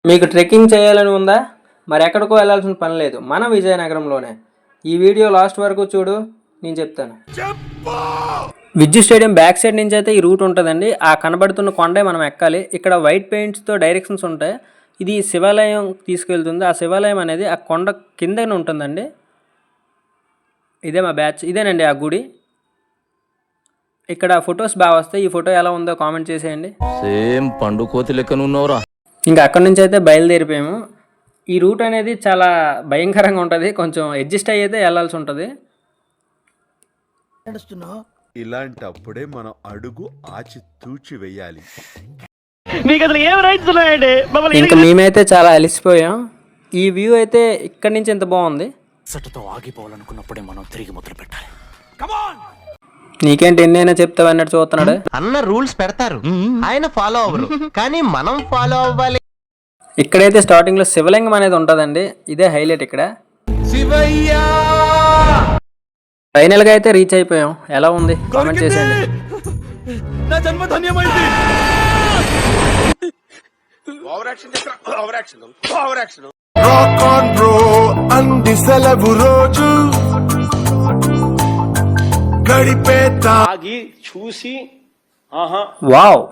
మీకు ట్రెక్కింగ్ చేయాలని ఉందా? మరి ఎక్కడికో వెళ్ళాల్సిన పని లేదు, మన విజయనగరంలోనే. ఈ వీడియో లాస్ట్ వరకు చూడు, నేను చెప్తాను. విద్యుత్ స్టేడియం బ్యాక్ సైడ్ నుంచి అయితే ఈ రూట్ ఉంటుందండి. ఆ కనబడుతున్న కొండే మనం ఎక్కాలి. ఇక్కడ వైట్ పెయింట్స్తో డైరెక్షన్స్ ఉంటాయి. ఇది శివాలయం తీసుకెళ్తుంది. ఆ శివాలయం అనేది ఆ కొండ కిందనే ఉంటుందండి. ఇదే మా బ్యాచ్, ఇదేనండి ఆ గుడి. ఇక్కడ ఫొటోస్ బాగా వస్తాయి. ఈ ఫోటో ఎలా ఉందో కామెంట్ చేసేయండి. సేమ్ పండు కోతి లెక్కనున్నావురా. ఇంకా అక్కడి నుంచి అయితే బయలుదేరిపోయాము. ఈ రూట్ అనేది చాలా భయంకరంగా ఉంటుంది. కొంచెం అడ్జస్ట్ అయ్యేదే వెళ్ళాల్సి ఉంటుంది. ఇలాంటప్పుడే మనం అడుగు ఆచి తూచి వెయ్యాలి. ఇంకా మేమైతే చాలా అలసిపోయాం. ఈ వ్యూ అయితే ఇక్కడి నుంచి ఎంత బాగుంది. ఆగిపోవాలనుకున్నప్పుడే మనం తిరిగి మొదలు పెట్టాలి. నీకేంటి ఎన్నైనా చెప్తావు అన్నట్టు చూస్తున్నాడు. అన్న రూల్స్ పెడతారు, ఆయన ఫాలో అవ్వరు, కానీ మనం ఫాలో అవ్వాలి. ఇక్కడైతే స్టార్టింగ్ లో శివలింగం అనేది ఉంటుందండి. ఇదే హైలైట్ ఇక్కడ. ఫైనల్ గా అయితే రీచ్ అయిపోయాం. ఎలా ఉంది కామెంట్ చేసేయండి. నా జన్మ ధన్యమైంది. రాక్ ఆన్ బ్రో అంది సెలవు రోజు గడిపేత ఆగి చూసి ఆహా వావ్.